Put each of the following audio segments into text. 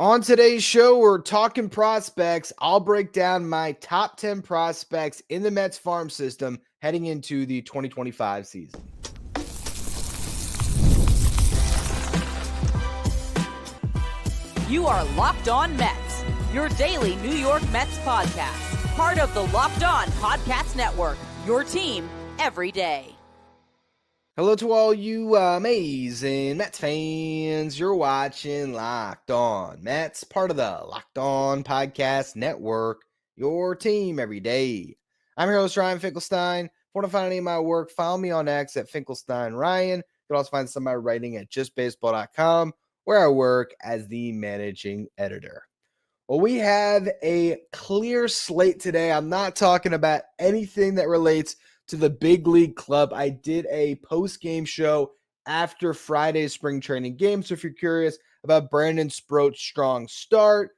On today's show, we're talking prospects. I'll break down my top 10 prospects in the Mets farm system heading into the 2025 season. You are Locked On Mets, your daily New York Mets podcast. Part of the Locked On Podcast Network, your team every day. Hello to all you amazing Mets fans. You're watching Locked On Mets, part of the Locked On Podcast Network, your team every day. I'm your host, Ryan Finkelstein. If you want to find any of my work, follow me on X at Finkelstein Ryan. You can also find some of my writing at justbaseball.com, where I work as the managing editor. Well, we have a clear slate today. I'm not talking about anything that relates to the big league club. I did a post-game show after Friday's spring training game. So if you're curious about Brandon Sproat's strong start,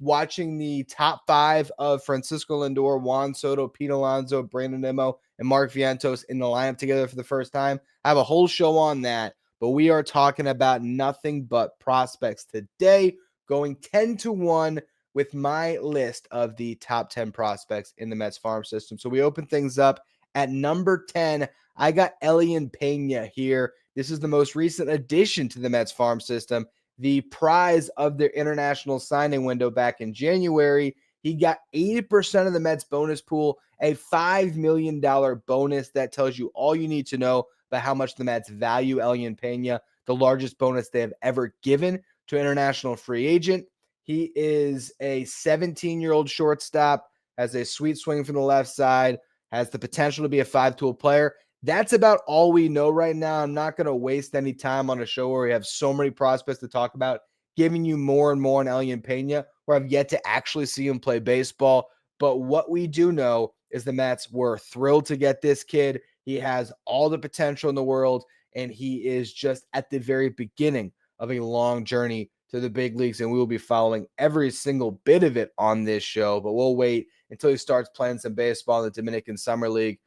watching the top five of Francisco Lindor, Juan Soto, Pete Alonso, Brandon Nimmo, and Mark Vientos in the lineup together for the first time, I have a whole show on that. But we are talking about nothing but prospects today, going 10-1 with my list of the top 10 prospects in the Mets farm system. So we open things up at number 10. I got Elen Peña here. This is the most recent addition to the Mets farm system, the prize of their international signing window back in January. He got 80% of the Mets bonus pool, a $5 million bonus. That tells you all you need to know about how much the Mets value Elen Peña, the largest bonus they have ever given to an international free agent. He is a 17-year-old shortstop, has a sweet swing from the left side, has the potential to be a five-tool player. That's about all we know right now. I'm not going to waste any time on a show where we have so many prospects to talk about, giving you more and more on Elen Peña, where I've yet to actually see him play baseball. But what we do know is the Mets were thrilled to get this kid. He has all the potential in the world, and he is just at the very beginning of a long journey to the big leagues, and we will be following every single bit of it on this show. But we'll wait until he starts playing some baseball in the Dominican Summer League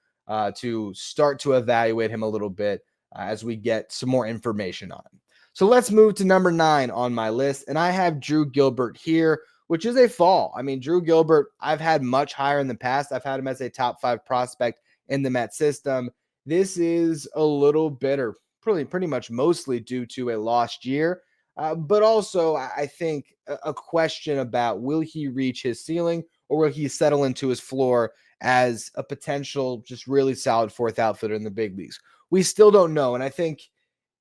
to start to evaluate him a little bit as we get some more information on him. So let's move to number 9 on my list, and I have Drew Gilbert here, which is a fall. I mean, Drew Gilbert, I've had much higher in the past. I've had him as a top 5 prospect in the Mets system. This is a little bitter, pretty much mostly due to a lost year, but also I think a question about will he reach his ceiling or will he settle into his floor as a potential just really solid fourth outfielder in the big leagues. We still don't know, and I think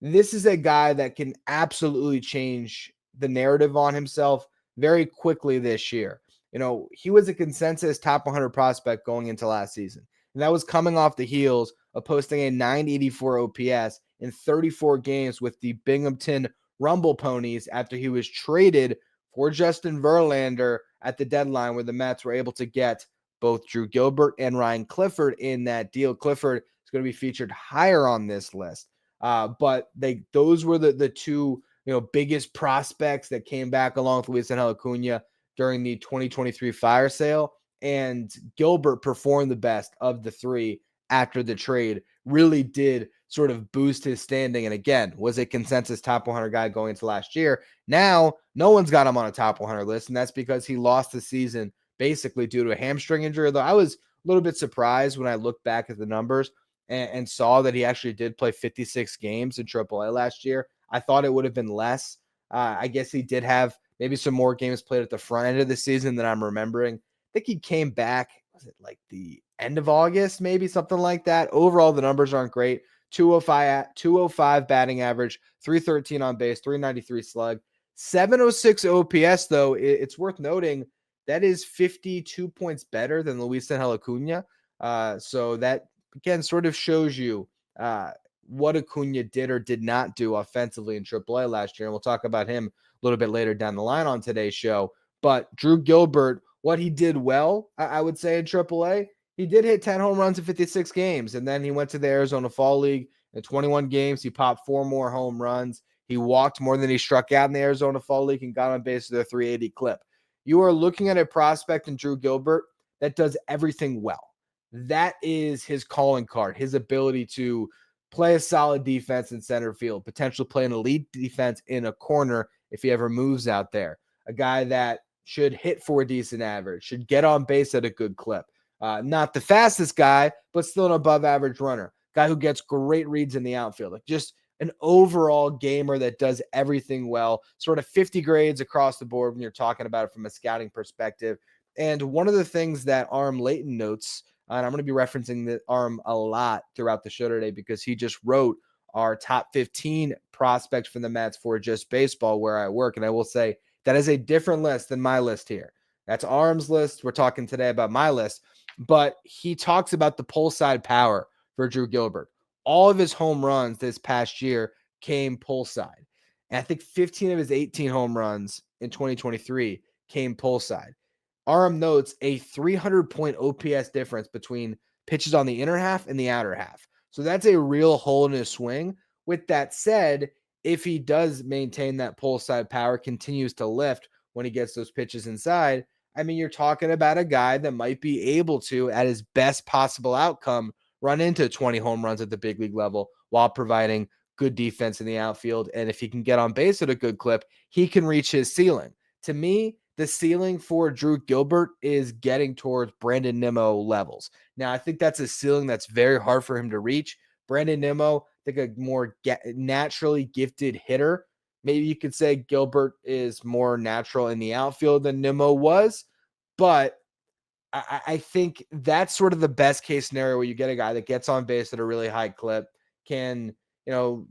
this is a guy that can absolutely change the narrative on himself very quickly this year. You know, he was a consensus top 100 prospect going into last season. And that was coming off the heels of posting a 984 OPS in 34 games with the Binghamton Rumble Ponies after he was traded for Justin Verlander at the deadline, where the Mets were able to get both Drew Gilbert and Ryan Clifford in that deal. Clifford is going to be featured higher on this list. But those were the two biggest prospects that came back along with Luis Acuña during the 2023 fire sale. And Gilbert performed the best of the three after the trade, really did sort of boost his standing. And again, was a consensus top 100 guy going into last year. Now, no one's got him on a top 100 list, and that's because he lost the season basically due to a hamstring injury. Though I was a little bit surprised when I looked back at the numbers and saw that he actually did play 56 games in AAA last year. I thought it would have been less. I guess he did have maybe some more games played at the front end of the season than I'm remembering. I think he came back, was it like the end of August, maybe something like that. Overall, the numbers aren't great. 205 batting average, 313 on base, 393 slug, 706 OPS, though. It's worth noting that is 52 points better than Luis Acuña. So that, again, sort of shows you what Acuña did or did not do offensively in AAA last year. And we'll talk about him a little bit later down the line on today's show. But Drew Gilbert, what he did well, I would say, in AAA, he did hit 10 home runs in 56 games. And then he went to the Arizona Fall League. In 21 games, he popped 4 more home runs. He walked more than he struck out in the Arizona Fall League and got on base with a 380 clip. You are looking at a prospect in Drew Gilbert that does everything well. That is his calling card, his ability to play a solid defense in center field, potentially play an elite defense in a corner if he ever moves out there. A guy that should hit for a decent average, should get on base at a good clip. Not the fastest guy, but still an above average runner. Guy who gets great reads in the outfield. Like just an overall gamer that does everything well, sort of 50 grades across the board when you're talking about it from a scouting perspective. And one of the things that Arm Layton notes, and I'm going to be referencing the Arm a lot throughout the show today because he just wrote our top 15 prospects from the Mets for Just Baseball where I work. And I will say that is a different list than my list here. That's Arm's list. We're talking today about my list, but he talks about the pull side power for Drew Gilbert. All of his home runs this past year came pull side. And I think 15 of his 18 home runs in 2023 came pull side. Arm notes a 300-point OPS difference between pitches on the inner half and the outer half. So that's a real hole in his swing. With that said, if he does maintain that pull side power, continues to lift when he gets those pitches inside, I mean, you're talking about a guy that might be able to, at his best possible outcome, run into 20 home runs at the big league level while providing good defense in the outfield. And if he can get on base at a good clip, he can reach his ceiling. To me, the ceiling for Drew Gilbert is getting towards Brandon Nimmo levels. Now, I think that's a ceiling that's very hard for him to reach. Brandon Nimmo, I think a more naturally gifted hitter. Maybe you could say Gilbert is more natural in the outfield than Nimmo was, but I think that's sort of the best case scenario where you get a guy that gets on base at a really high clip, can,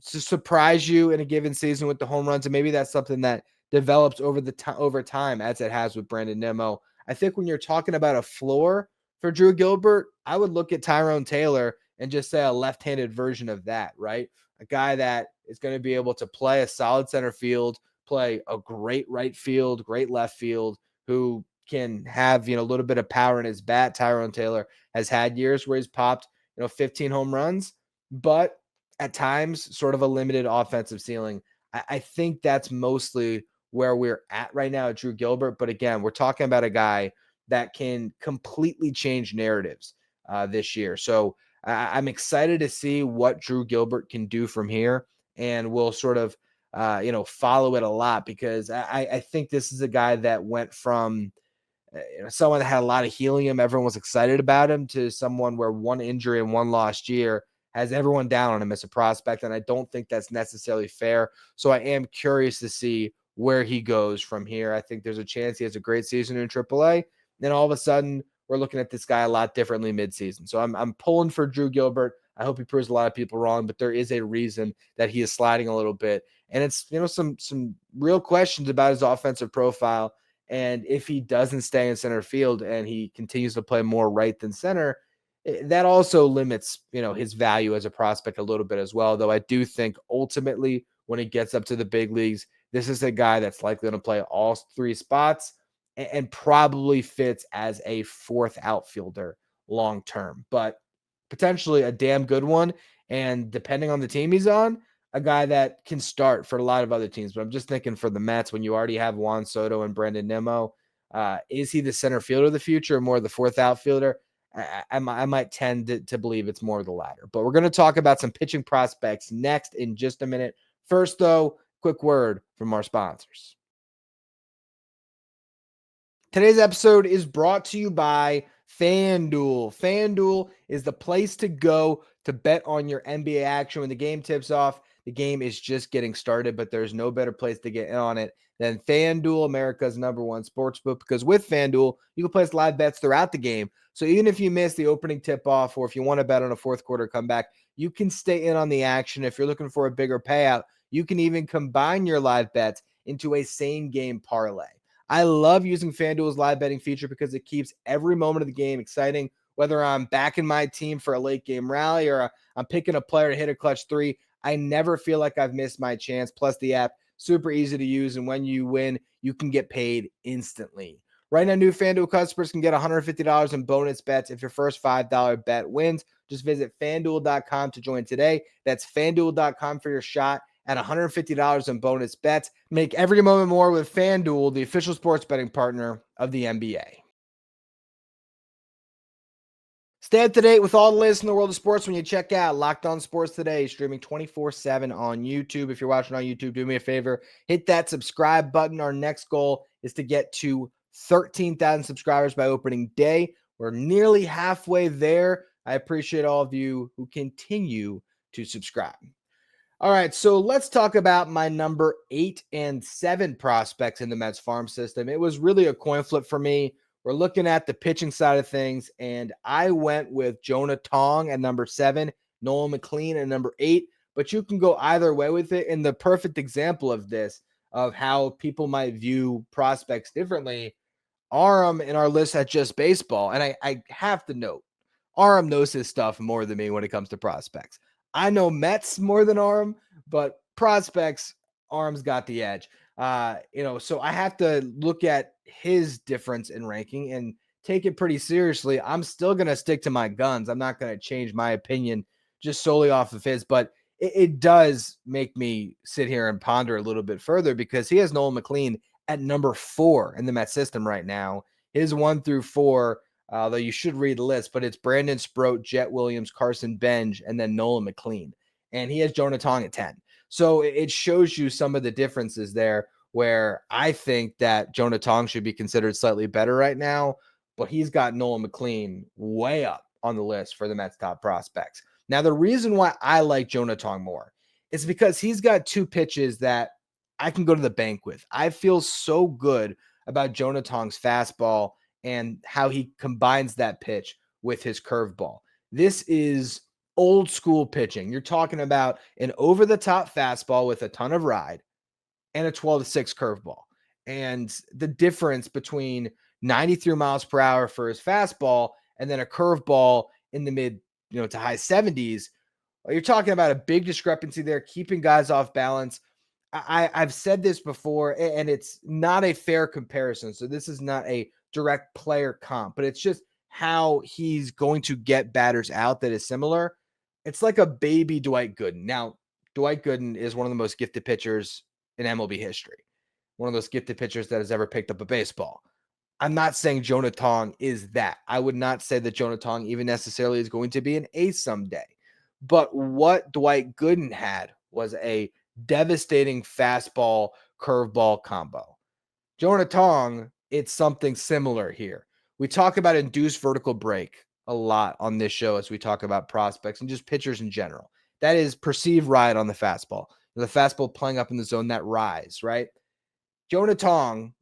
surprise you in a given season with the home runs. And maybe that's something that develops over time as it has with Brandon Nimmo. I think when you're talking about a floor for Drew Gilbert, I would look at Tyrone Taylor and just say a left-handed version of that, right? A guy that is going to be able to play a solid center field, play a great right field, great left field, who can have, a little bit of power in his bat. Tyrone Taylor has had years where he's popped, 15 home runs, but at times sort of a limited offensive ceiling. I think that's mostly where we're at right now at Drew Gilbert. But again, we're talking about a guy that can completely change narratives this year. So I'm excited to see what Drew Gilbert can do from here. And we'll sort of, follow it a lot because I think this is a guy that went from someone that had a lot of helium, everyone was excited about him, to someone where one injury and one lost year has everyone down on him as a prospect. And I don't think that's necessarily fair. So I am curious to see where he goes from here. I think there's a chance he has a great season in AAA. Then all of a sudden, we're looking at this guy a lot differently midseason. So I'm pulling for Drew Gilbert. I hope he proves a lot of people wrong, but there is a reason that he is sliding a little bit. And it's, some real questions about his offensive profile. And if he doesn't stay in center field and he continues to play more right than center, that also limits, his value as a prospect a little bit as well. Though I do think ultimately when he gets up to the big leagues, this is a guy that's likely going to play all three spots and probably fits as a fourth outfielder long-term, but potentially a damn good one. And depending on the team he's on, a guy that can start for a lot of other teams. But I'm just thinking for the Mets, when you already have Juan Soto and Brandon Nimmo, is he the center fielder of the future or more the fourth outfielder? I might tend to believe it's more the latter. But we're going to talk about some pitching prospects next in just a minute. First, though, quick word from our sponsors. Today's episode is brought to you by FanDuel. FanDuel is the place to go to bet on your NBA action when the game tips off. The game is just getting started, but there's no better place to get in on it than FanDuel, America's #1 sportsbook, because with FanDuel, you can place live bets throughout the game. So even if you miss the opening tip-off or if you want to bet on a fourth quarter comeback, you can stay in on the action. If you're looking for a bigger payout, you can even combine your live bets into a same-game parlay. I love using FanDuel's live betting feature because it keeps every moment of the game exciting. Whether I'm backing my team for a late game rally or I'm picking a player to hit a clutch three, I never feel like I've missed my chance. Plus the app, super easy to use. And when you win, you can get paid instantly. Right now, new FanDuel customers can get $150 in bonus bets if your first $5 bet wins. Just visit FanDuel.com to join today. That's FanDuel.com for your shot at $150 in bonus bets. Make every moment more with FanDuel, the official sports betting partner of the NBA. Stay up to date with all the latest in the world of sports when you check out Locked On Sports Today, streaming 24/7 on YouTube. If you're watching on YouTube, do me a favor, hit that subscribe button. Our next goal is to get to 13,000 subscribers by opening day. We're nearly halfway there. I appreciate all of you who continue to subscribe. All right, so let's talk about my number 8 and 7 prospects in the Mets farm system. It was really a coin flip for me. We're looking at the pitching side of things, and I went with Jonah Tong at number 7, Nolan McLean at number 8, but you can go either way with it. And the perfect example of this, of how people might view prospects differently, Aram in our list at Just Baseball, and I have to note, Aram knows his stuff more than me when it comes to prospects. I know Mets more than Aram, but prospects, Aram's got the edge. So I have to look at his difference in ranking and take it pretty seriously. I'm still going to stick to my guns. I'm not going to change my opinion just solely off of his, but it does make me sit here and ponder a little bit further, because he has Nolan McLean at number 4 in the Met system right now. His 1 through 4, though you should read the list, but it's Brandon Sproat, Jett Williams, Carson Benge, and then Nolan McLean. And he has Jonah Tong at 10. So it shows you some of the differences there, where I think that Jonah Tong should be considered slightly better right now, but he's got Nolan McLean way up on the list for the Mets top prospects. Now, the reason why I like Jonah Tong more is because he's got 2 pitches that I can go to the bank with. I feel so good about Jonah Tong's fastball and how he combines that pitch with his curveball. This is old school pitching. You're talking about an over-the-top fastball with a ton of ride and a 12-6 curveball. And the difference between 93 miles per hour for his fastball and then a curveball in the mid, to high 70s, you're talking about a big discrepancy there, keeping guys off balance. I've said this before, and it's not a fair comparison. So this is not a direct player comp, but it's just how he's going to get batters out that is similar. It's like a baby Dwight Gooden. Now, Dwight Gooden is one of the most gifted pitchers in MLB history, one of those gifted pitchers that has ever picked up a baseball. I'm not saying Jonah Tong is that. I would not say that Jonah Tong even necessarily is going to be an ace someday. But what Dwight Gooden had was a devastating fastball curveball combo. Jonah Tong, it's something similar here. We talk about induced vertical break a lot on this show as we talk about prospects and just pitchers in general. That is perceived ride on the fastball. The fastball playing up in the zone, that rise, right? Jonah Tong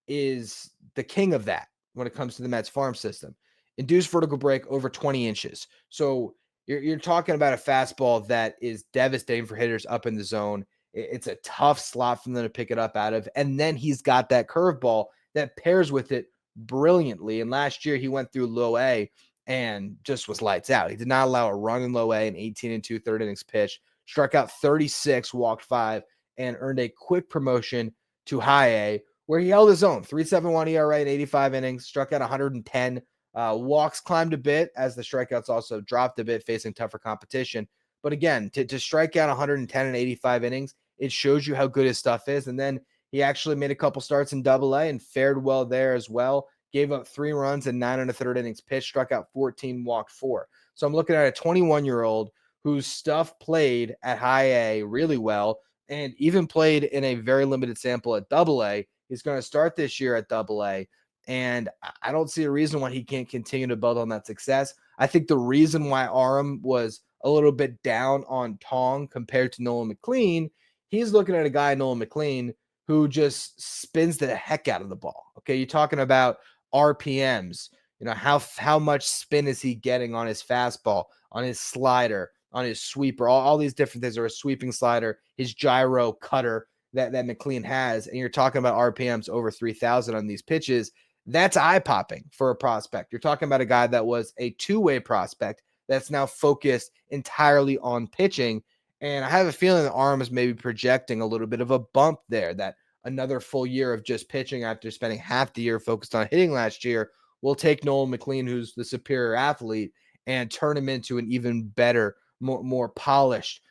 is the king of that when it comes to the Mets farm system. Induced vertical break over 20 inches. So you're talking about a fastball that is devastating for hitters up in the zone. It's a tough slot for them to pick it up out of. And then he's got that curveball that pairs with it brilliantly. And last year he went through low A and just was lights out. He did not allow a run in low A, an 18 2/3 innings pitch, struck out 36, walked 5, and earned a quick promotion to high A, where he held his own. 3.71 ERA in 85 innings, struck out 110. Walks climbed a bit as the strikeouts also dropped a bit, facing tougher competition. But again, to strike out 110 in 85 innings, it shows you how good his stuff is. And then he actually made a couple starts in Double-A and fared well there as well. Gave up 3 runs in 9 1/3 innings pitched, struck out 14, walked 4. So I'm looking at a 21-year-old whose stuff played at high A really well and even played in a very limited sample at Double-A. He's going to start this year at Double-A. And I don't see a reason why he can't continue to build on that success. I think the reason why Aram was a little bit down on Tong compared to Nolan McLean, he's looking at a guy, Nolan McLean, who just spins the heck out of the ball. Okay, you're talking about RPMs. How much spin is he getting on his fastball, on his slider, on his sweeper, all these different things, or a sweeping slider, his gyro cutter that McLean has. And you're talking about RPMs over 3,000 on these pitches. That's eye-popping for a prospect. You're talking about a guy that was a two-way prospect that's now focused entirely on pitching. And I have a feeling that Aram is maybe projecting a little bit of a bump there, that another full year of just pitching after spending half the year focused on hitting last year will take Nolan McLean, who's the superior athlete, and turn him into an even better, more polished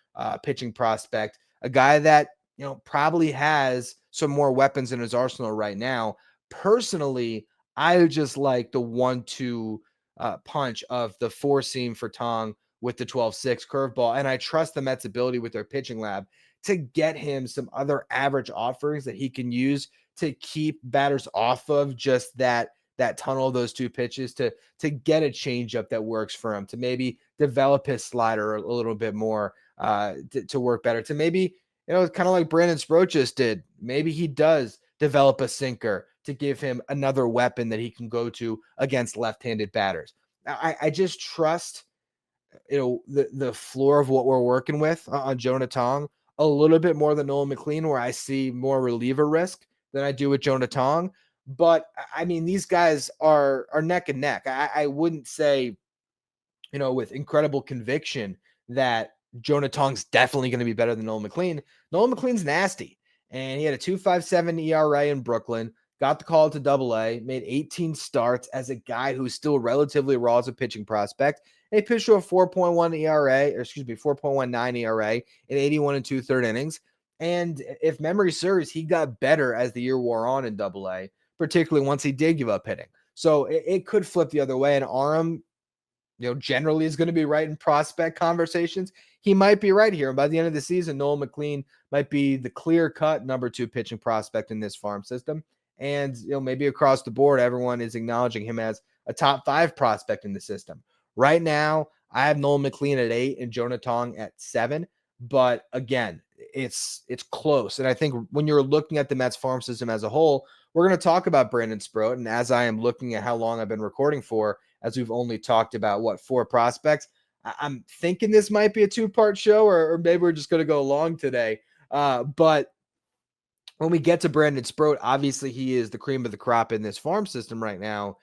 pitching prospect. A guy that, probably has some more weapons in his arsenal right now. Personally, I just like the 1-2 punch of the 4-seam for Tong with the 12-6 curveball. And I trust the Mets' ability with their pitching lab to get him some other average offerings that he can use to keep batters off of just that tunnel of those two pitches, to get a changeup that works for him, to maybe develop his slider a little bit more, to work better, to maybe, kind of like Brandon Sproat just did. Maybe he does develop a sinker to give him another weapon that he can go to against left-handed batters. I just trust, the floor of what we're working with on Jonah Tong a little bit more than Nolan McLean, where I see more reliever risk than I do with Jonah Tong. But I mean, these guys are neck and neck. I wouldn't say, with incredible conviction that Jonah Tong's definitely going to be better than Nolan McLean. Nolan McLean's nasty, and he had a 2.57 ERA in Brooklyn, got the call to Double-A, made 18 starts as a guy who's still relatively raw as a pitching prospect. And he pitched to a 4.1 ERA, or 4.19 ERA in 81 and 2/3 innings. And if memory serves, he got better as the year wore on in Double-A, particularly once he did give up hitting. So it could flip the other way. And Aram, generally is going to be right in prospect conversations. He might be right here. And by the end of the season, Nolan McLean might be the clear-cut number 2 pitching prospect in this farm system. And, maybe across the board, everyone is acknowledging him as a top 5 prospect in the system. Right now, I have Nolan McLean at 8 and Jonah Tong at 7. But again, it's close. And I think when you're looking at the Mets farm system as a whole, we're going to talk about Brandon Sproat. And as I am looking at how long I've been recording for, as we've only talked about, 4 prospects, I'm thinking this might be a 2-part show, or maybe we're just going to go long today. But when we get to Brandon Sproat, obviously he is the cream of the crop in this farm system right now.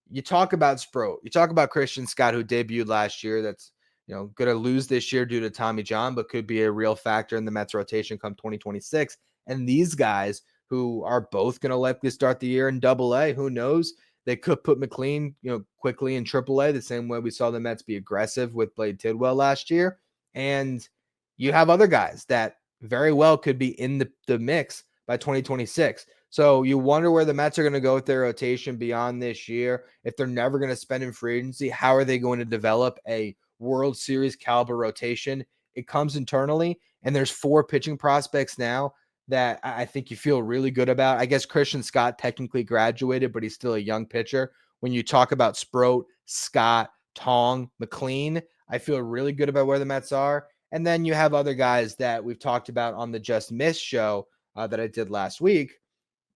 You talk about Sproat, you talk about Christian Scott, who debuted last year. That's, going to lose this year due to Tommy John, but could be a real factor in the Mets rotation come 2026. And these guys who are both going to likely start the year in Double-A, who knows? They could put McLean, quickly in Triple-A, the same way we saw the Mets be aggressive with Blade Tidwell last year. And you have other guys that very well could be in the mix by 2026. So you wonder where the Mets are going to go with their rotation beyond this year. If they're never going to spend in free agency, how are they going to develop a World Series caliber rotation? It comes internally, and there's 4 pitching prospects now that I think you feel really good about. I guess Christian Scott technically graduated, but he's still a young pitcher. When you talk about Sproat, Scott, Tong, McLean, I feel really good about where the Mets are. And then you have other guys that we've talked about on the Just Miss show that I did last week.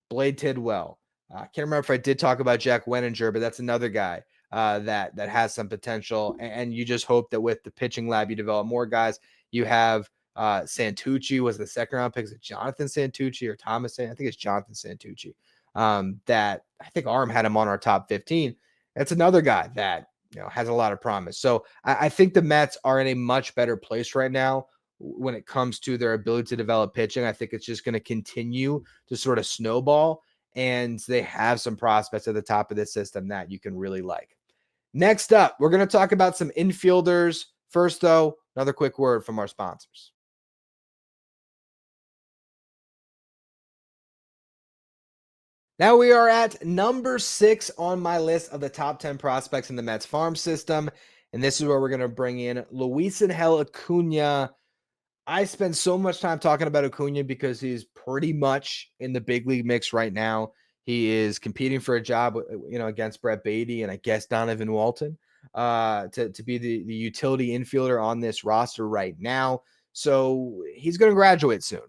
Blade Tidwell. I can't remember if I did talk about Jack Wenninger, but that's another guy that has some potential. And you just hope that with the pitching lab, you develop more guys. You have Santucci was the second-round pick. Is it Jonathan Santucci or Thomas? I think it's Jonathan Santucci. That I think Arm had him on our top 15. That's another guy that has a lot of promise. So I think the Mets are in a much better place right now when it comes to their ability to develop pitching. I think it's just going to continue to sort of snowball, and they have some prospects at the top of this system that you can really like. Next up, we're going to talk about some infielders. First, though, another quick word from our sponsors. Now we are at number 6 on my list of the top 10 prospects in the Mets farm system. And this is where we're going to bring in Luis Acuña. I spend so much time talking about Acuña because he's pretty much in the big league mix right now. He is competing for a job, against Brett Beatty and I guess Donovan Walton to be the utility infielder on this roster right now. So he's going to graduate soon.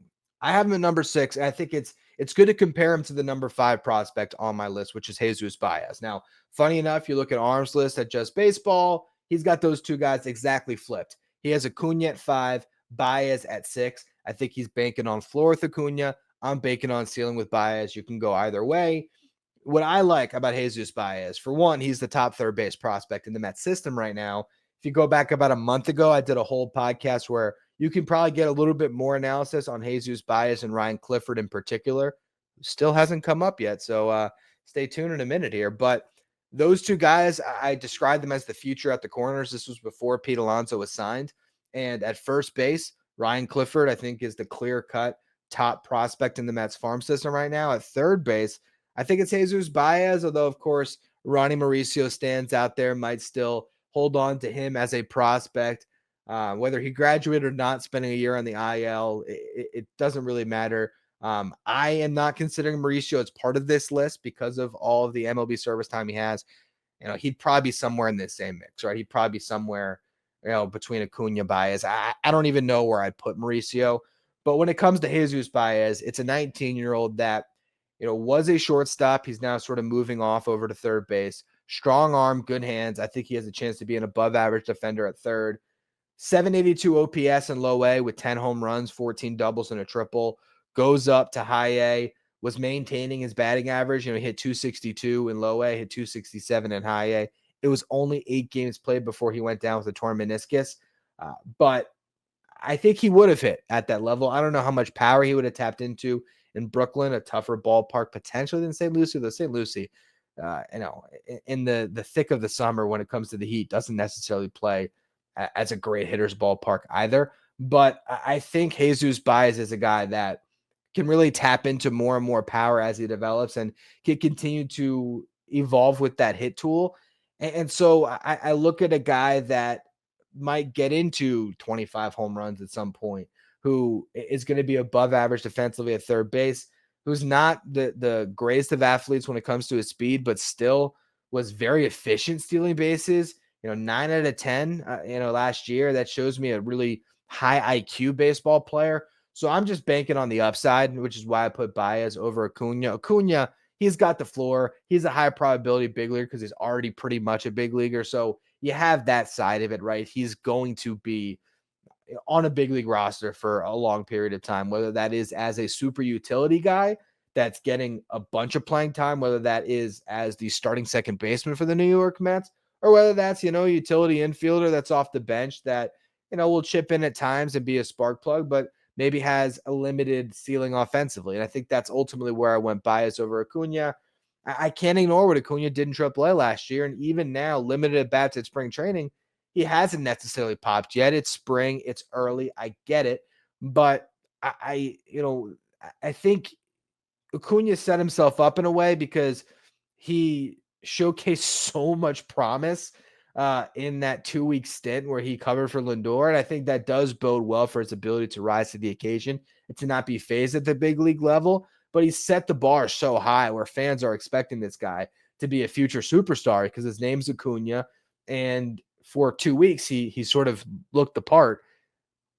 I have him at number 6. And I think it's good to compare him to the number 5 prospect on my list, which is Jesus Baez. Now, funny enough, you look at Arm's list at Just Baseball, he's got those two guys exactly flipped. He has Acuña at 5, Baez at 6. I think he's banking on floor with Acuña. I'm banking on ceiling with Baez. You can go either way. What I like about Jesus Baez, for one, he's the top third base prospect in the Mets system right now. If you go back about a month ago, I did a whole podcast where you can probably get a little bit more analysis on Jesus Baez and Ryan Clifford in particular. Still hasn't come up yet, so stay tuned in a minute here. But those two guys, I described them as the future at the corners. This was before Pete Alonso was signed. And at first base, Ryan Clifford, I think, is the clear-cut top prospect in the Mets farm system right now. At third base, I think it's Jesus Baez, although, of course, Ronnie Mauricio stands out there, might still hold on to him as a prospect. Whether he graduated or not, spending a year on the IL, it doesn't really matter. I am not considering Mauricio as part of this list because of all of the MLB service time he has. He'd probably be somewhere in this same mix, right? He'd probably be somewhere, between Acuña, Baez. I don't even know where I'd put Mauricio. But when it comes to Jesus Baez, it's a 19-year-old that, was a shortstop. He's now sort of moving off over to third base. Strong arm, good hands. I think he has a chance to be an above average defender at third. 782 OPS in low A with 10 home runs, 14 doubles, and a triple. Goes up to high A, was maintaining his batting average. He hit 262 in low A, hit 267 in high A. It was only 8 games played before he went down with a torn meniscus. But I think he would have hit at that level. I don't know how much power he would have tapped into in Brooklyn, a tougher ballpark potentially than St. Lucie. Though St. Lucie, in the thick of the summer when it comes to the heat, doesn't necessarily play as a great hitter's ballpark either. But I think Jesus Baez is a guy that can really tap into more and more power as he develops and can continue to evolve with that hit tool. And so I look at a guy that might get into 25 home runs at some point, who is going to be above average defensively at third base, who's not the greatest of athletes when it comes to his speed, but still was very efficient stealing bases. 9 out of 10, last year. That shows me a really high IQ baseball player. So I'm just banking on the upside, which is why I put Baez over Acuña. Acuña, he's got the floor. He's a high probability big leaguer because he's already pretty much a big leaguer. So you have that side of it, right? He's going to be on a big league roster for a long period of time, whether that is as a super utility guy that's getting a bunch of playing time, whether that is as the starting second baseman for the New York Mets, or whether that's, a utility infielder that's off the bench that, will chip in at times and be a spark plug, but maybe has a limited ceiling offensively. And I think that's ultimately where I went Baez over Acuña. I can't ignore what Acuña did in AAA last year. And even now, limited at bats at spring training, he hasn't necessarily popped yet. It's spring, it's early. I get it. But I think Acuña set himself up in a way because he showcased so much promise in that 2-week stint where he covered for Lindor. And I think that does bode well for his ability to rise to the occasion and to not be phased at the big league level. But he set the bar so high where fans are expecting this guy to be a future superstar because his name's Acuña. And for 2 weeks, he sort of looked the part.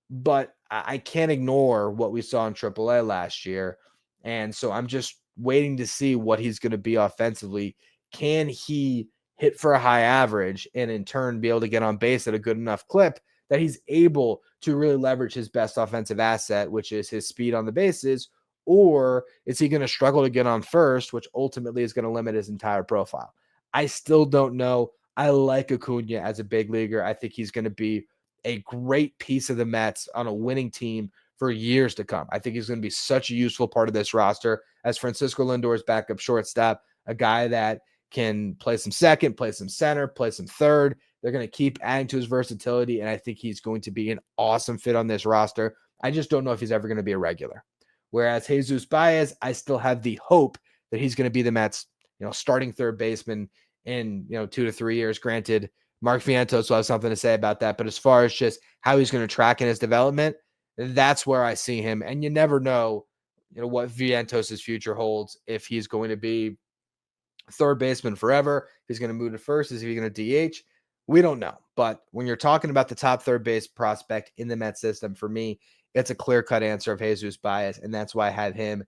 But I can't ignore what we saw in AAA last year. And so I'm just waiting to see what he's going to be offensively. Can he hit for a high average and in turn be able to get on base at a good enough clip that he's able to really leverage his best offensive asset, which is his speed on the bases? Or is he going to struggle to get on first, which ultimately is going to limit his entire profile? I still don't know. I like Acuña as a big leaguer. I think he's going to be a great piece of the Mets on a winning team for years to come. I think he's going to be such a useful part of this roster as Francisco Lindor's backup shortstop, a guy that can play some second, play some center, play some third. They're going to keep adding to his versatility, and I think he's going to be an awesome fit on this roster. I just don't know if he's ever going to be a regular. Whereas Jesus Baez, I still have the hope that he's going to be the Mets, starting third baseman in, 2 to 3 years. Granted, Mark Vientos will have something to say about that. But as far as just how he's going to track in his development, that's where I see him. And you never know, what Vientos' future holds, if he's going to be third baseman forever, if he's going to move to first, is he going to DH? We don't know. But when you're talking about the top third base prospect in the Mets system, for me, it's a clear-cut answer of Jesus Baez, and that's why I have him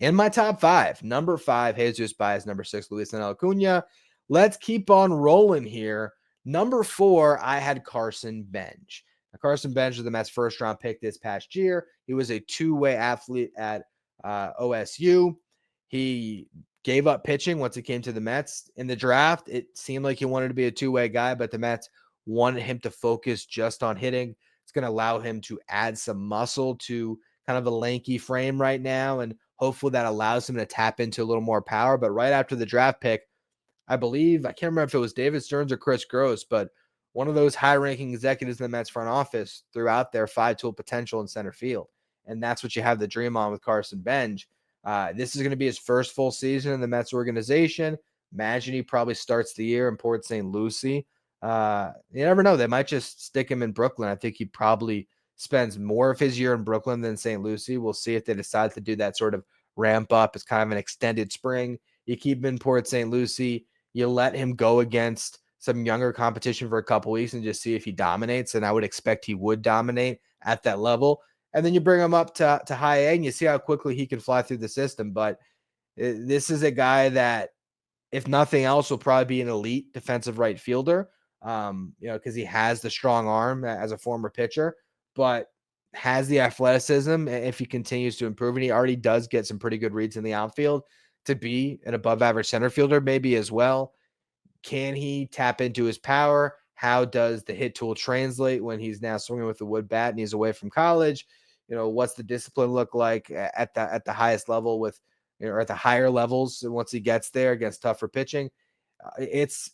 in my top 5. Number 5, Jesus Baez. Number 6, Luis Acuña. Let's keep on rolling here. Number 4, I had Carson Benge. Now, Carson Benge was the Mets' first-round pick this past year. He was a two-way athlete at OSU. He gave up pitching once it came to the Mets. In the draft, it seemed like he wanted to be a two-way guy, but the Mets wanted him to focus just on hitting. It's going to allow him to add some muscle to kind of a lanky frame right now, and hopefully that allows him to tap into a little more power. But right after the draft pick, I can't remember if it was David Stearns or Chris Gross, but one of those high-ranking executives in the Mets front office threw out their 5-tool potential in center field. And that's what you have the dream on with Carson Benge. This is going to be his first full season in the Mets organization. Imagine he probably starts the year in Port St. Lucie. You never know. They might just stick him in Brooklyn. I think he probably spends more of his year in Brooklyn than St. Lucie. We'll see if they decide to do that sort of ramp up as kind of an extended spring. You keep him in Port St. Lucie. You let him go against some younger competition for a couple weeks and just see if he dominates. And I would expect he would dominate at that level. And then you bring him up to high A and you see how quickly he can fly through the system. But this is a guy that, if nothing else, will probably be an elite defensive right fielder, because he has the strong arm as a former pitcher, but has the athleticism if he continues to improve. And he already does get some pretty good reads in the outfield to be an above average center fielder, maybe as well. Can he tap into his power? How does the hit tool translate when he's now swinging with the wood bat and he's away from college? What's the discipline look like at the highest level or at the higher levels once he gets there against tougher pitching? It's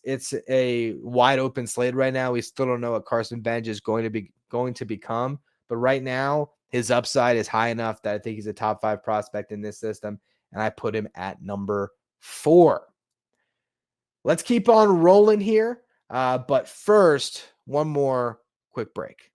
a wide open slate right now. We still don't know what Carson Benge is going to become, but right now his upside is high enough that I think he's a top 5 prospect in this system, and I put him at number 4. Let's keep on rolling here. But first, one more quick break.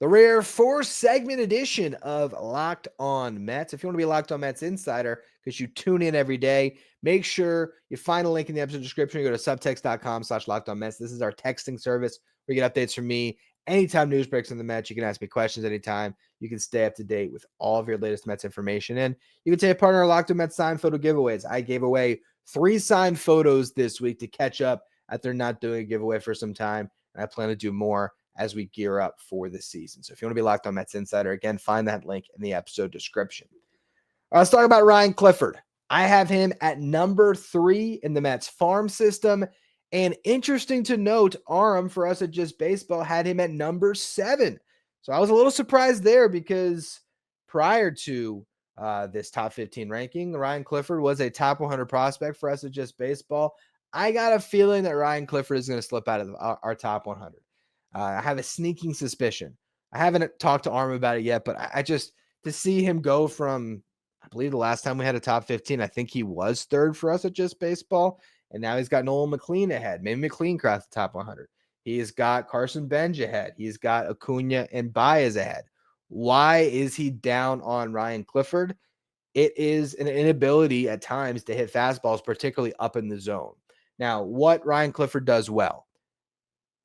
The rare 4-segment edition of Locked On Mets. If you want to be Locked On Mets Insider, because you tune in every day, make sure you find a link in the episode description. You go to subtext.com/LockedOnMets. This is our texting service where you get updates from me. Anytime news breaks in the Mets, you can ask me questions anytime. You can stay up to date with all of your latest Mets information. And you can take part in our Locked On Mets signed photo giveaways. I gave away 3 signed photos this week to catch up after not doing a giveaway for some time. And I plan to do more as we gear up for the season. So if you want to be Locked On Mets Insider, again, find that link in the episode description. Let's talk about Ryan Clifford. I have him at number 3 in the Mets farm system. And interesting to note, Aram for us at Just Baseball had him at number 7. So I was a little surprised there because prior to this top 15 ranking, Ryan Clifford was a top 100 prospect for us at Just Baseball. I got a feeling that Ryan Clifford is going to slip out of our top 100. I have a sneaking suspicion. I haven't talked to Arm about it yet, but I just, to see him go from, I believe the last time we had a top 15, I think he was 3rd for us at Just Baseball. And now he's got Nolan McLean ahead. Maybe McLean crossed the top 100. He's got Carson Benge ahead. He's got Acuña and Baez ahead. Why is he down on Ryan Clifford? It is an inability at times to hit fastballs, particularly up in the zone. Now, what Ryan Clifford does well,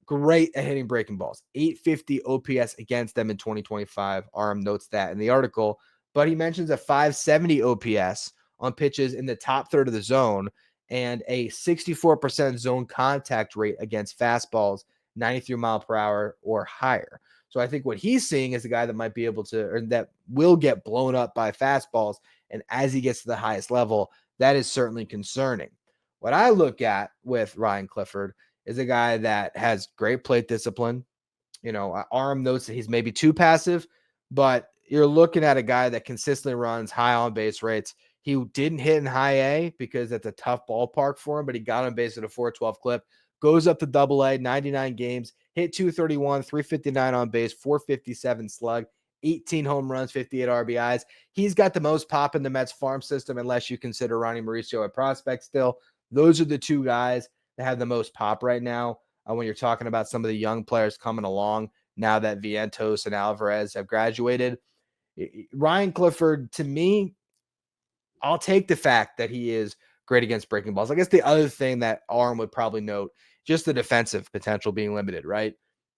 great at hitting breaking balls. 850 OPS against them in 2025. Aram notes that in the article, but he mentions a 570 OPS on pitches in the top third of the zone and a 64% zone contact rate against fastballs, 93 mile per hour or higher. So I think what he's seeing is a guy that might be able to, or that will get blown up by fastballs. And as he gets to the highest level, that is certainly concerning. What I look at with Ryan Clifford is a guy that has great plate discipline. Aram notes that he's maybe too passive, but you're looking at a guy that consistently runs high on base rates. He didn't hit in high A because that's a tough ballpark for him, but he got on base at a 412 clip, goes up to double A, 99 games, hit 231, 359 on base, 457 slug, 18 home runs, 58 RBIs. He's got the most pop in the Mets farm system, unless you consider Ronnie Mauricio a prospect still. Those are the 2 guys that have the most pop right now when you're talking about some of the young players coming along now that Vientos and Alvarez have graduated. Ryan Clifford, to me, I'll take the fact that he is great against breaking balls. I guess the other thing that Aram would probably note, just the defensive potential being limited, right?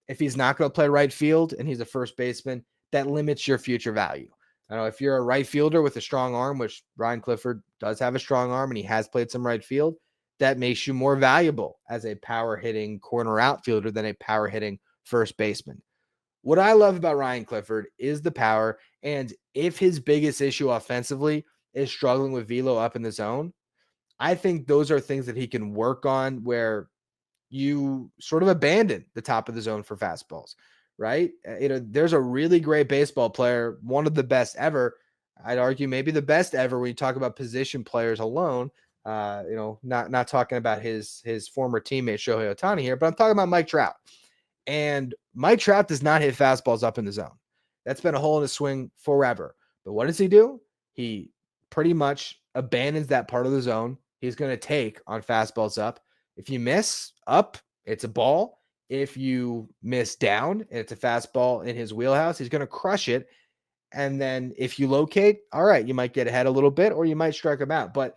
If he's not going to play right field and he's a first baseman, that limits your future value. I know if you're a right fielder with a strong arm, which Ryan Clifford does have a strong arm and he has played some right field, that makes you more valuable as a power hitting corner outfielder than a power hitting first baseman. What I love about Ryan Clifford is the power. And if his biggest issue offensively is struggling with velo up in the zone, I think those are things that he can work on where you sort of abandon the top of the zone for fastballs, right? There's a really great baseball player, one of the best ever. I'd argue maybe the best ever when you talk about position players alone. Not talking about his former teammate Shohei Ohtani here, but I'm talking about Mike Trout. And Mike Trout does not hit fastballs up in the zone. That's been a hole in his swing forever. But what does he do? He pretty much abandons that part of the zone. He's going to take on fastballs up. If you miss up, it's a ball. If you miss down and it's a fastball in his wheelhouse, he's going to crush it. And then if you locate, all right, you might get ahead a little bit or you might strike him out. But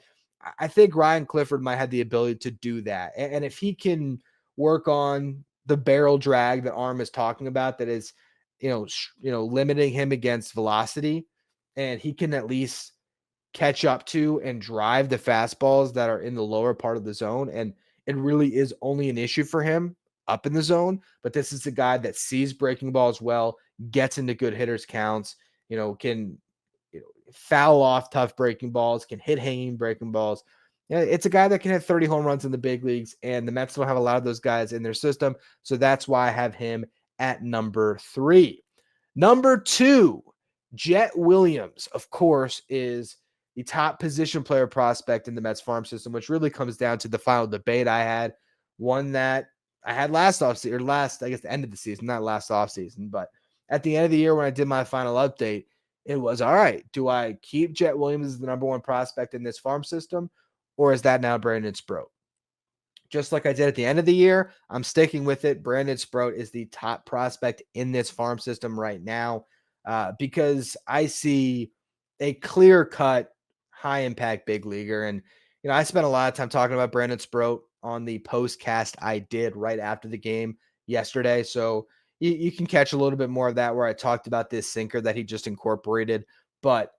I think Ryan Clifford might have the ability to do that. And if he can work on the barrel drag that Arm is talking about, that is, limiting him against velocity, and he can at least catch up to and drive the fastballs that are in the lower part of the zone. And it really is only an issue for him up in the zone. But this is a guy that sees breaking balls well, gets into good hitters counts, can foul off tough breaking balls, can hit hanging breaking balls. It's a guy that can hit 30 home runs in the big leagues, and the Mets don't have a lot of those guys in their system. So that's why I have him at number 3. Number 2, Jett Williams, of course, is the top position player prospect in the Mets farm system, which really comes down to the final debate I had, one that I had the end of the season, not last offseason, but at the end of the year when I did my final update, it was, all right, do I keep Jett Williams as the number 1 prospect in this farm system, or is that now Brandon Sproat? Just like I did at the end of the year, I'm sticking with it. Brandon Sproat is the top prospect in this farm system right now because I see a clear-cut, high-impact big leaguer. And, I spent a lot of time talking about Brandon Sproat on the postcast I did right after the game yesterday. So you can catch a little bit more of that where I talked about this sinker that he just incorporated. But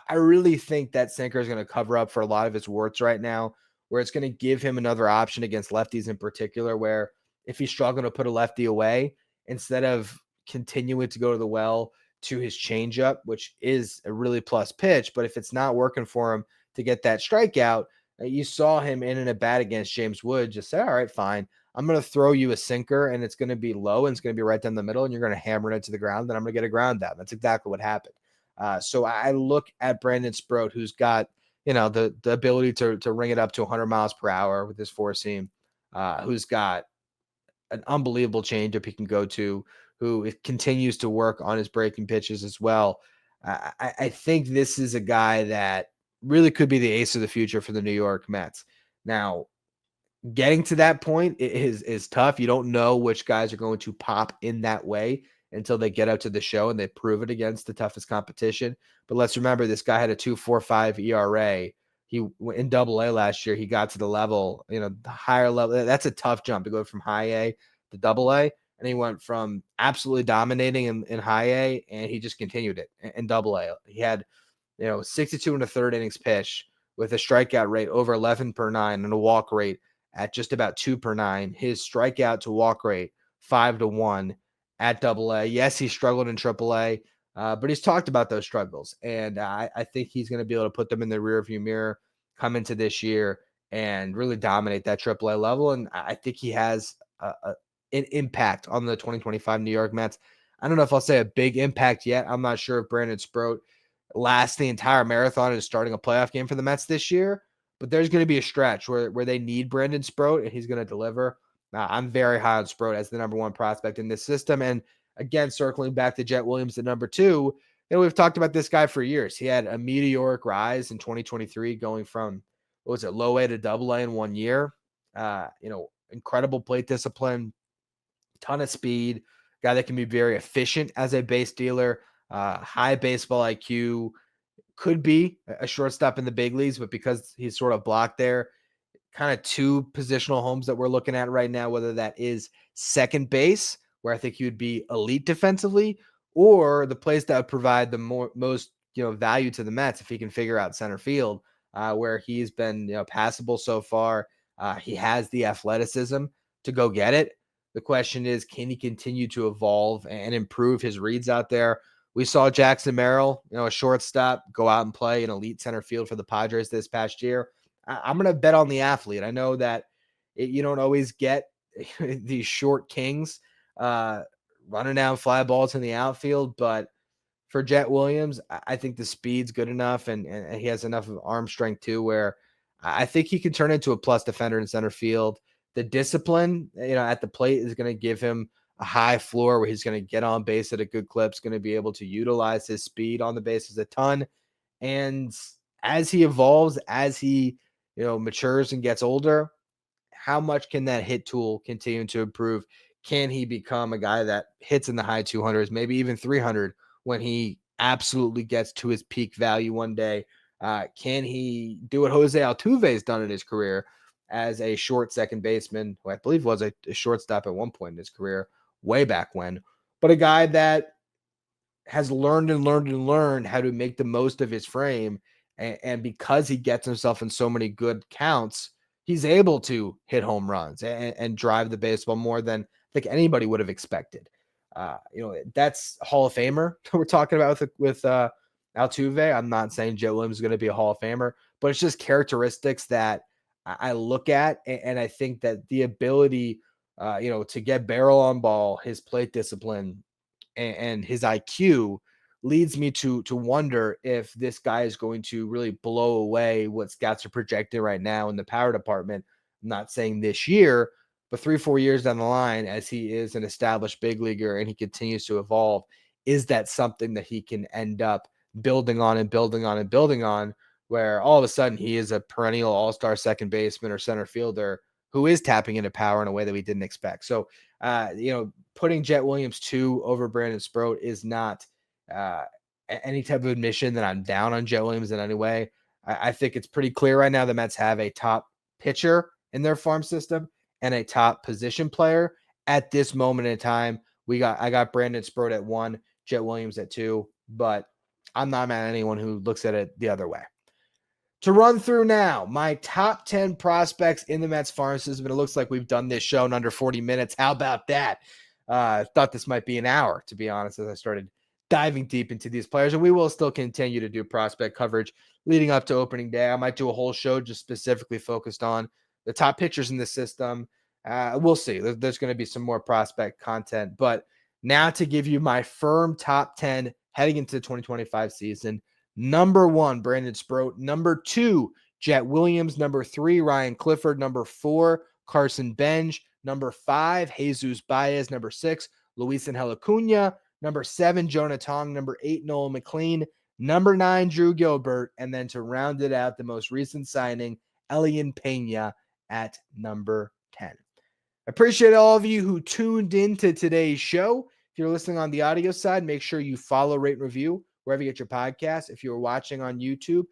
I really think that sinker is going to cover up for a lot of his warts right now, where it's going to give him another option against lefties in particular, where if he's struggling to put a lefty away, instead of continuing to go to the well to his changeup, which is a really plus pitch, but if it's not working for him to get that strikeout, you saw him in an at bat against James Wood just say, all right, fine, I'm going to throw you a sinker and it's going to be low and it's going to be right down the middle and you're going to hammer it to the ground and I'm going to get a ground out. That's exactly what happened. So I look at Brandon Sproat, who's got, the ability to ring it up to 100 miles per hour with his four seam, who's got an unbelievable changeup he can go to, who continues to work on his breaking pitches as well. I think this is a guy that really could be the ace of the future for the New York Mets. Now, getting to that point is tough. You don't know which guys are going to pop in that way until they get out to the show and they prove it against the toughest competition. But let's remember, this guy had a 2.45 ERA. He in Double-A last year. He got to the level, the higher level. That's a tough jump to go from High A to Double-A, and he went from absolutely dominating in High A, and he just continued it in Double-A. He had 62 and a third innings pitch with a strikeout rate over 11 per 9 and a walk rate at just about 2 per 9. His strikeout to walk rate 5-1 at Double-A. Yes, he struggled in Triple-A, but he's talked about those struggles, and I think he's going to be able to put them in the rearview mirror, come into this year, and really dominate that Triple-A level. And I think he has an impact on the 2025 New York Mets. I don't know if I'll say a big impact yet. I'm not sure if Brandon Sproat lasts the entire marathon and is starting a playoff game for the Mets this year, but there's going to be a stretch where they need Brandon Sproat, and he's going to deliver. I'm very high on Sproat as the number 1 prospect in this system. And again, circling back to Jett Williams at number 2, we've talked about this guy for years. He had a meteoric rise in 2023, going from, low A to Double-A in 1 year. Incredible plate discipline, ton of speed, guy that can be very efficient as a base dealer, high baseball IQ, could be a shortstop in the big leagues, but because he's sort of blocked there, kind of 2 positional homes that we're looking at right now, whether that is second base, where I think he would be elite defensively, or the place that would provide the most value to the Mets if he can figure out center field, where he's been passable so far. He has the athleticism to go get it. The question is, can he continue to evolve and improve his reads out there? We saw Jackson Merrill, a shortstop, go out and play in elite center field for the Padres this past year. I'm going to bet on the athlete. I know that you don't always get these short kings running down fly balls in the outfield, but for Jett Williams, I think the speed's good enough, and he has enough of arm strength too, where I think he can turn into a plus defender in center field. The discipline, at the plate is going to give him a high floor where he's going to get on base at a good clip, is going to be able to utilize his speed on the bases a ton. And as he evolves, as he, matures and gets older, how much can that hit tool continue to improve? Can he become a guy that hits in the high 200s, maybe even 300 when he absolutely gets to his peak value one day? Can he do what Jose Altuve has done in his career as a short second baseman, who I believe was a shortstop at one point in his career, way back when, but a guy that has learned how to make the most of his frame. And because he gets himself in so many good counts, he's able to hit home runs and drive the baseball more than I think anybody would have expected. That's Hall of Famer we're talking about with Altuve. I'm not saying Jett Williams is going to be a Hall of Famer, but it's just characteristics that I look at, and I think that the ability, to get barrel on ball, his plate discipline, and his IQ leads me to wonder if this guy is going to really blow away what scouts are projecting right now in the power department. I'm not saying this year, but 3-4 years down the line, as he is an established big leaguer and he continues to evolve, is that something that he can end up building on and building on and building on, where all of a sudden he is a perennial all-star second baseman or center fielder who is tapping into power in a way that we didn't expect. So, putting Jett Williams 2 over Brandon Sproat is not any type of admission that I'm down on Jett Williams in any way. I think it's pretty clear right now the Mets have a top pitcher in their farm system and a top position player at this moment in time. I got Brandon Sproat at 1, Jett Williams at 2, but I'm not mad at anyone who looks at it the other way. To run through now, my top 10 prospects in the Mets farm system. It looks like we've done this show in under 40 minutes. How about that? I thought this might be an hour, to be honest, as I started diving deep into these players. And we will still continue to do prospect coverage leading up to opening day. I might do a whole show just specifically focused on the top pitchers in the system. We'll see. There's going to be some more prospect content. But now to give you my firm top 10 heading into the 2025 season. Number 1, Brandon Sproat. Number 2, Jett Williams. Number 3, Ryan Clifford. Number 4, Carson Benge. Number 5, Jesus Baez. Number 6, Luis Acuña. Number 7, Jonah Tong. Number 8, Noel McLean. Number 9, Drew Gilbert. And then to round it out, the most recent signing, Elen Peña at number 10. Appreciate all of you who tuned into today's show. If you're listening on the audio side, make sure you follow, rate, and review wherever you get your podcast. If you're watching on YouTube,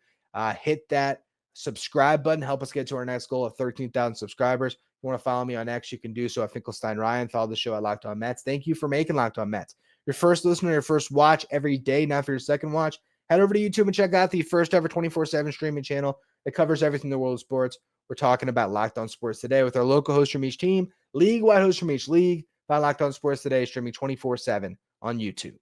hit that subscribe button. Help us get to our next goal of 13,000 subscribers. If you want to follow me on X, you can do so at Finkelstein Ryan. Follow the show at Locked On Mets. Thank you for making Locked On Mets your first listener, your first watch every day. Now for your second watch, head over to YouTube and check out the first ever 24/7 streaming channel that covers everything in the world of sports. We're talking about Locked On Sports Today with our local hosts from each team, league-wide hosts from each league. Find Locked On Sports Today streaming 24/7 on YouTube.